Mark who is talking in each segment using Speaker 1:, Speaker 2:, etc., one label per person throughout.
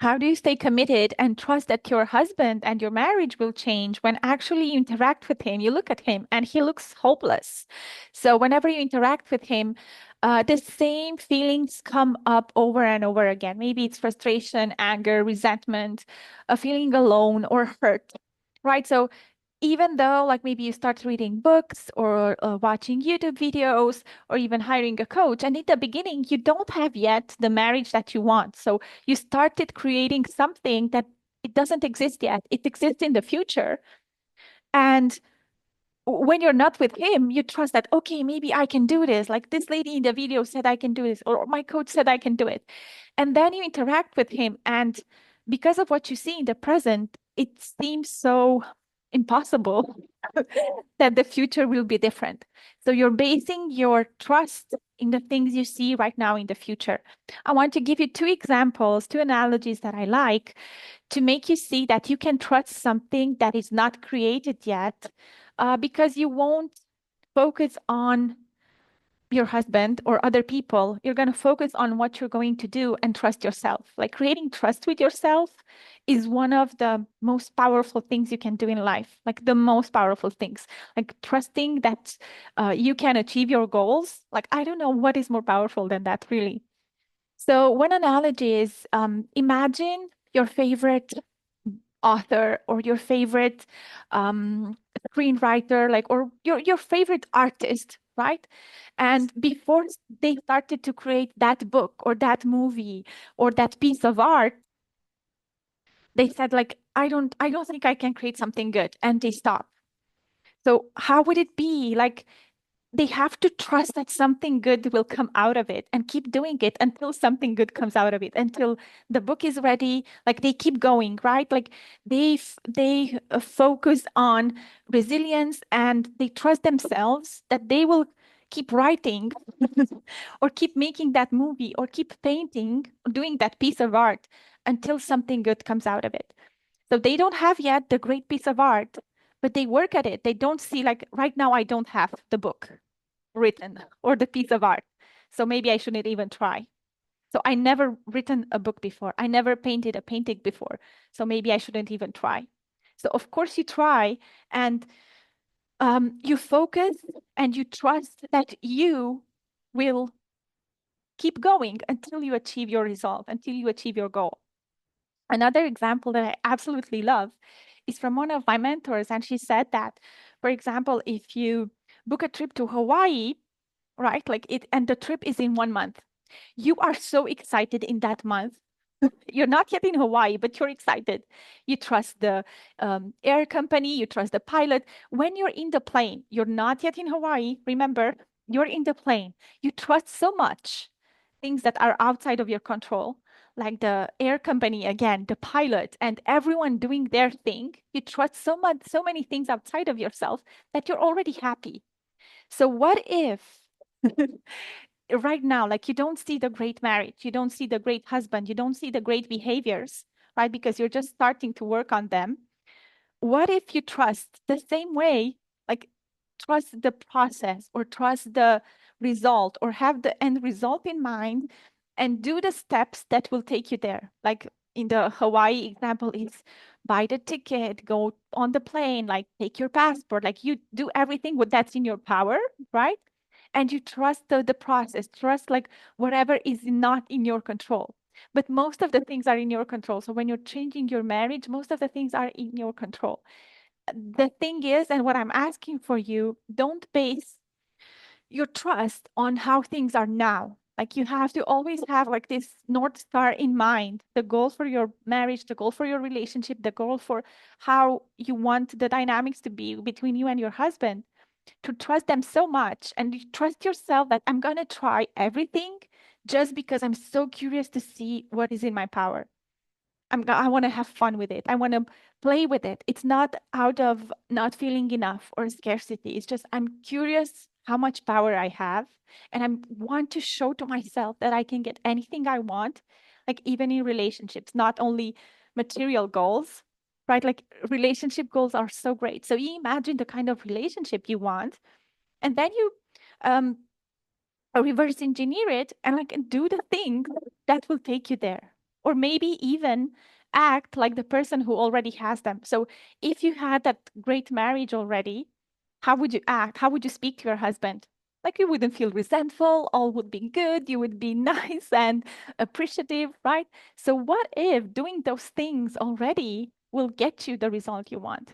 Speaker 1: How do you stay committed and trust that your husband and your marriage will change when actually you interact with him? You look at him and he looks hopeless. So whenever you interact with him, the same feelings come up over and over again. Maybe it's frustration, anger, resentment, a feeling alone or hurt, right? So even though like maybe you start reading books or watching YouTube videos or even hiring a coach, and in the beginning you don't have yet the marriage that you want. So you started creating something that it doesn't exist yet. It exists in the future. And when you're not with him, you trust that, okay, maybe I can do this. Like this lady in the video said I can do this, or my coach said I can do it. And then you interact with him. And because of what you see in the present, it seems so impossible that the future will be different. So you're basing your trust in the things you see right now in the future. I want to give you two examples, two analogies that I like to make you see that you can trust something that is not created yet, because you won't focus on your husband or other people. You're going to focus on what you're going to do and trust yourself. Like creating trust with yourself is one of the most powerful things you can do in life, like the most powerful things, like trusting that you can achieve your goals. Like, I don't know what is more powerful than that, really. So, one analogy is imagine your favorite author or your favorite um, screenwriter, like, or your favorite artist, right? And before they started to create that book or that movie or that piece of art, they said, like, I don't think I can create something good, and they stopped. So how would it be? Like, they have to trust that something good will come out of it and keep doing it until something good comes out of it, until the book is ready. Like they keep going, right? Like they focus on resilience and they trust themselves that they will keep writing or keep making that movie or keep painting, doing that piece of art until something good comes out of it. So they don't have yet the great piece of art, but they work at it. They don't see like right now I don't have the book written or the piece of art. So maybe I shouldn't even try. So I never written a book before. I never painted a painting before. So maybe I shouldn't even try. So of course you try and you focus and you trust that you will keep going until you achieve your result, until you achieve your goal. Another example that I absolutely love is from one of my mentors. And she said that, for example, if you book a trip to Hawaii, right? Like it, and the trip is in 1 month. You are so excited in that month. You're not yet in Hawaii, but you're excited. You trust the air company, you trust the pilot. When you're in the plane, you're not yet in Hawaii. Remember, you're in the plane. You trust so much things that are outside of your control, like the air company again, the pilot, and everyone doing their thing. You trust so much, so many things outside of yourself that you're already happy. So what if right now, like you don't see the great marriage, you don't see the great husband, you don't see the great behaviors, right? Because you're just starting to work on them. What if you trust the same way, like trust the process or trust the result or have the end result in mind and do the steps that will take you there? Like in the Hawaii example, is buy the ticket, go on the plane, like take your passport, like you do everything what that's in your power, right? And you trust the process, trust like whatever is not in your control. But most of the things are in your control. So when you're changing your marriage, most of the things are in your control. The thing is, and what I'm asking for you, don't base your trust on how things are now. Like you have to always have like this North Star in mind, the goal for your marriage, the goal for your relationship, the goal for how you want the dynamics to be between you and your husband, to trust them so much and you trust yourself that I'm going to try everything just because I'm so curious to see what is in my power. I want to have fun with it. I want to play with it. It's not out of not feeling enough or scarcity. It's just I'm curious how much power I have and I want to show to myself that I can get anything I want, like even in relationships, not only material goals, right? Like relationship goals are so great. So you imagine the kind of relationship you want and then you um reverse engineer it and like do the thing that will take you there. or maybe even act like the person who already has them. So if you had that great marriage already, how would you act? How would you speak to your husband? Like you wouldn't feel resentful, all would be good, you would be nice and appreciative, right? So what if doing those things already will get you the result you want,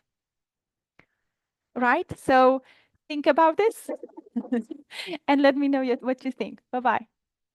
Speaker 1: right? So think about this and let me know what you think. Bye bye.